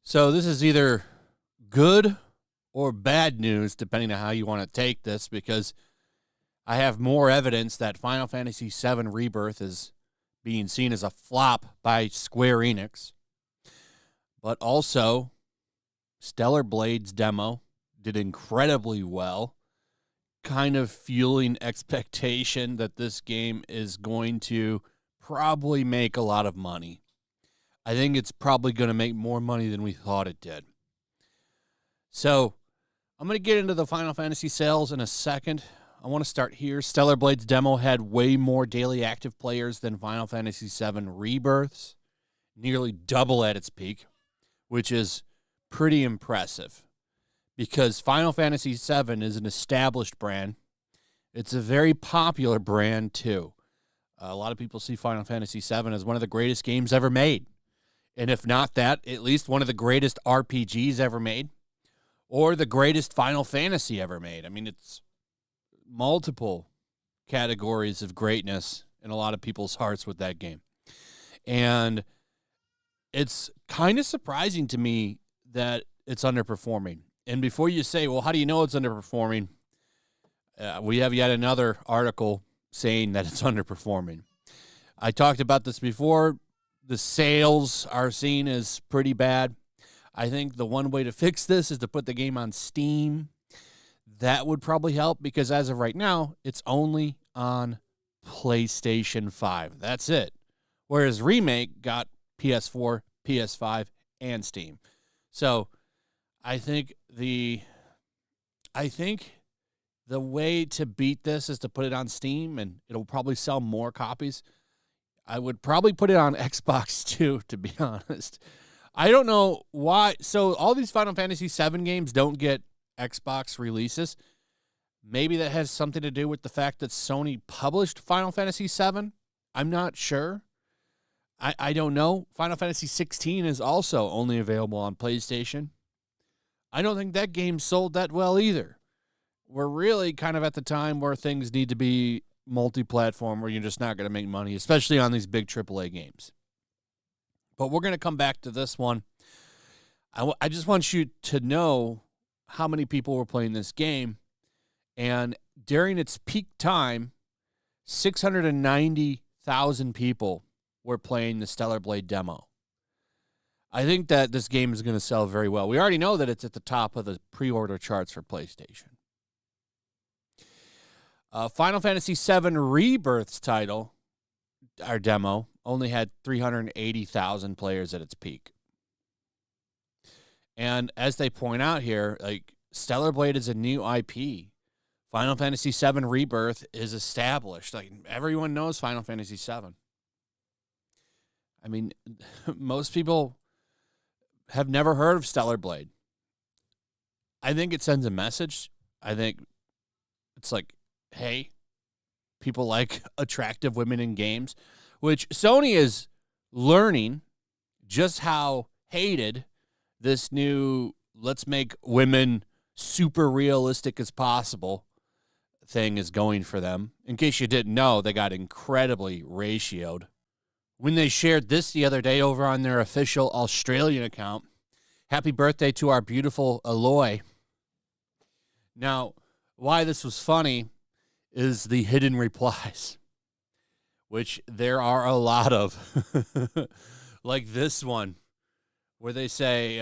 So this is either good or bad news, depending on how you want to take this, because I have more evidence that Final Fantasy VII Rebirth is being seen as a flop by Square Enix. But also, Stellar Blade's demo did incredibly well, kind of fueling expectation that this game is going to probably make a lot of money. I think it's probably going to make more money than we thought it did. So, I'm going to get into the Final Fantasy sales in a second. I want to start here. Stellar Blade's demo had way more daily active players than Final Fantasy VII Rebirth's, nearly double at its peak, which is pretty impressive because Final Fantasy VII is an established brand. It's a very popular brand, too. A lot of people see Final Fantasy VII as one of the greatest games ever made. And if not that, at least one of the greatest RPGs ever made, or the greatest Final Fantasy ever made. I mean, it's multiple categories of greatness in a lot of people's hearts with that game. And it's kind of surprising to me that it's underperforming. And before you say, well, how do you know it's underperforming? We have yet another article saying that it's underperforming. I talked about this before. The sales are seen as pretty bad. I think the one way to fix this is to put the game on Steam. That would probably help because as of right now, it's only on PlayStation 5. That's it. Whereas Remake got PS4, PS5, and Steam. So I think the way to beat this is to put it on Steam, and it'll probably sell more copies. I would probably put it on Xbox too, to be honest. I don't know why. So all these Final Fantasy VII games don't get Xbox releases. Maybe that has something to do with the fact that Sony published Final Fantasy VII. I'm not sure. I don't know. Final Fantasy 16 is also only available on PlayStation. I don't think that game sold that well either. We're really kind of at the time where things need to be multi-platform where you're just not going to make money, especially on these big AAA games. But we're going to come back to this one. I just want you to know how many people were playing this game. And during its peak time, 690,000 people were playing the Stellar Blade demo. I think that this game is going to sell very well. We already know that it's at the top of the pre-order charts for PlayStation. Final Fantasy VII Rebirth's title, our demo, only had 380,000 players at its peak. And as they point out here, like Stellar Blade is a new IP. Final Fantasy VII Rebirth is established. Like everyone knows Final Fantasy VII. I mean, most people have never heard of Stellar Blade. I think it sends a message. I think it's like, hey, people like attractive women in games, which Sony is learning just how hated this new let's make women super realistic as possible thing is going for them. In case you didn't know, they got incredibly ratioed. When they shared this the other day over on their official Australian account, happy birthday to our beautiful Aloy. Now, why this was funny is the hidden replies, which there are a lot of. Like this one, where they say,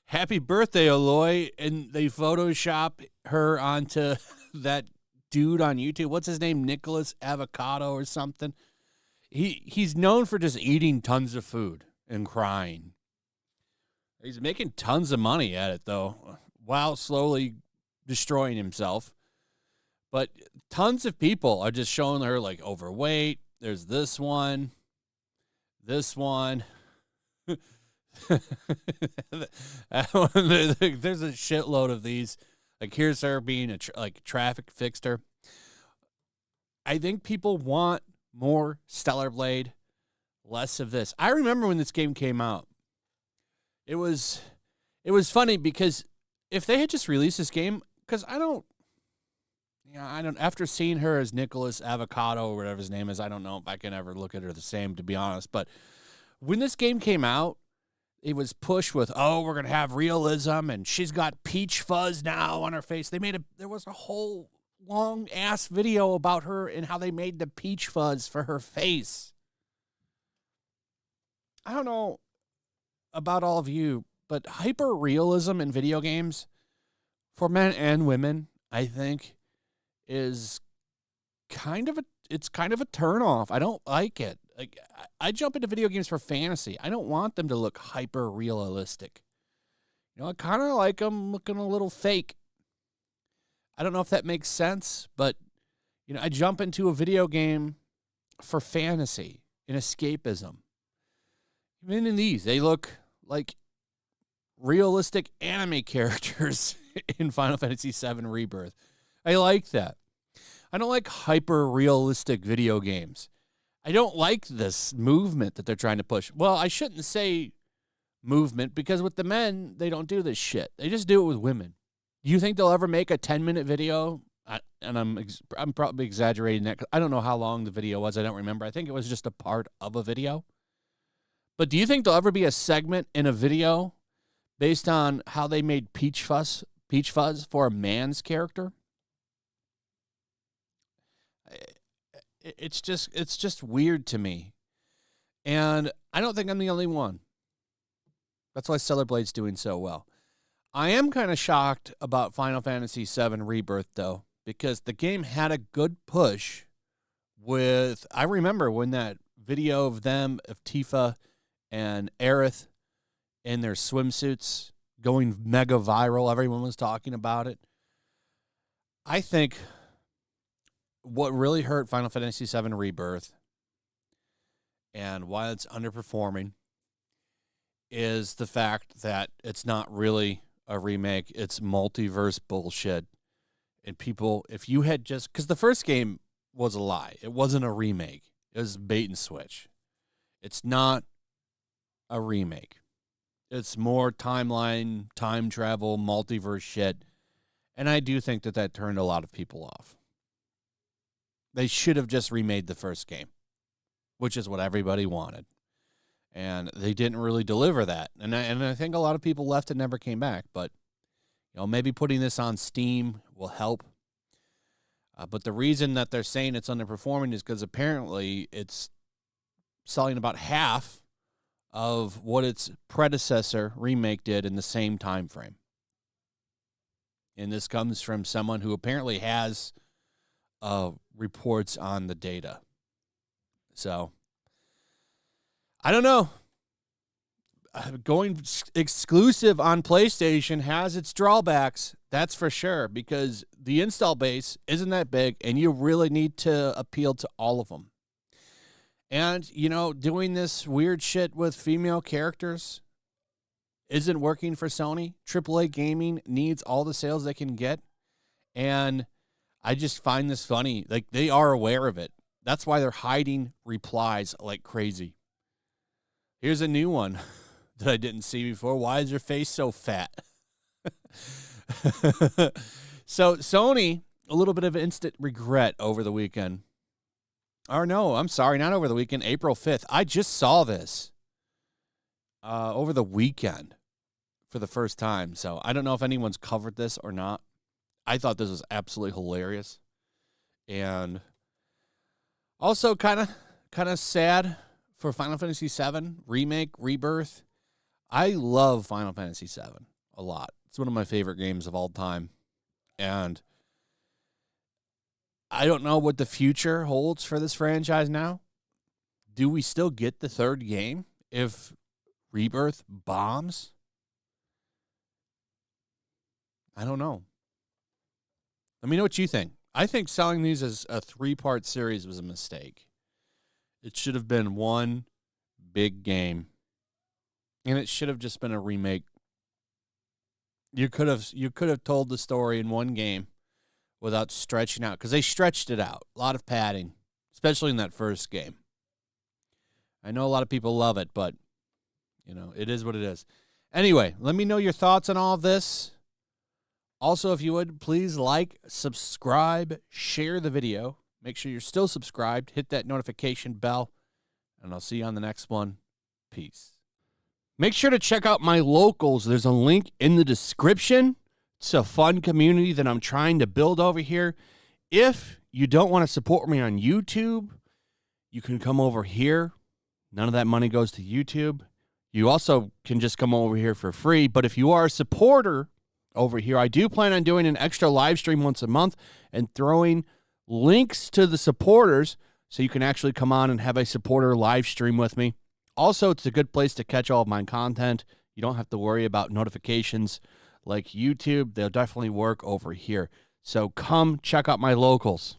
happy birthday, Aloy, and they Photoshop her onto that dude on YouTube. What's his name? Nicholas Avocado or something. He's known for just eating tons of food and crying. He's making tons of money at it, though, while slowly destroying himself. But tons of people are just showing her, like, overweight. There's this one. There's a shitload of these. Like, here's her being a traffic fixer. I think people want more Stellar Blade, less of this. I remember when this game came out. It was funny because if they had just released this game, because I don't. After seeing her as Nicholas Avocado or whatever his name is, I don't know if I can ever look at her the same, to be honest. But when this game came out, it was pushed with, oh, we're gonna have realism, and she's got peach fuzz now on her face. There was a whole long ass video about her and how they made the peach fuzz for her face. I don't know about all of you, but hyper realism in video games for men and women, I think, is kind of a turnoff. I don't like it. Like, I jump into video games for fantasy. I don't want them to look hyper realistic. I kind of like them looking a little fake. I don't know if that makes sense, but I jump into a video game for fantasy and escapism. Even in these, they look like realistic anime characters in Final Fantasy VII Rebirth. I like that. I don't like hyper-realistic video games. I don't like this movement that they're trying to push. Well, I shouldn't say movement, because with the men, they don't do this shit. They just do it with women. Do you think they'll ever make a 10-minute video? And I'm probably exaggerating that, 'cause I don't know how long the video was. I don't remember. I think it was just a part of a video. But do you think there'll ever be a segment in a video based on how they made peach fuzz for a man's character? It's just weird to me. And I don't think I'm the only one. That's why Stellar Blade's doing so well. I am kind of shocked about Final Fantasy VII Rebirth, though, because the game had a good push with... I remember when that video of Tifa and Aerith in their swimsuits going mega viral. Everyone was talking about it. I think what really hurt Final Fantasy VII Rebirth and why it's underperforming is the fact that it's not really a remake. It's multiverse bullshit. And people, if you had just... Because the first game was a lie. It wasn't a remake. It was bait and switch. It's not a remake. It's more timeline, time travel, multiverse shit. And I do think that turned a lot of people off. They should have just remade the first game, which is what everybody wanted. And they didn't really deliver that. And I think a lot of people left and never came back. But, maybe putting this on Steam will help. But the reason that they're saying it's underperforming is because apparently it's selling about half of what its predecessor remake did in the same time frame. And this comes from someone who apparently has reports on the data. So, I don't know. Going exclusive on PlayStation has its drawbacks, that's for sure, because the install base isn't that big, and you really need to appeal to all of them. And, doing this weird shit with female characters isn't working for Sony. AAA gaming needs all the sales they can get. And I just find this funny. Like, they are aware of it. That's why they're hiding replies like crazy. Here's a new one that I didn't see before. Why is your face so fat? So Sony, a little bit of instant regret over the weekend. Or no, I'm sorry, not over the weekend, April 5th. I just saw this over the weekend for the first time. So I don't know if anyone's covered this or not. I thought this was absolutely hilarious. And also kind of sad for Final Fantasy VII Remake, Rebirth. I love Final Fantasy VII a lot. It's one of my favorite games of all time. And I don't know what the future holds for this franchise now. Do we still get the third game if Rebirth bombs? I don't know. Let me know what you think. I think selling these as a 3-part series was a mistake. It should have been one big game. And it should have just been a remake. You could have told the story in one game without stretching out, because they stretched it out. A lot of padding, especially in that first game. I know a lot of people love it, but, it is what it is. Anyway, let me know your thoughts on all of this. Also, if you would, please like, subscribe, share the video. Make sure you're still subscribed. Hit that notification bell. And I'll see you on the next one. Peace. Make sure to check out my locals. There's a link in the description. It's a fun community that I'm trying to build over here. If you don't want to support me on YouTube, you can come over here. None of that money goes to YouTube. You also can just come over here for free. But if you are a supporter over here, I do plan on doing an extra live stream once a month and throwing links to the supporters so you can actually come on and have a supporter live stream with me. Also, it's a good place to catch all of my content. You don't have to worry about notifications like YouTube. They'll definitely work over here. So come check out my locals.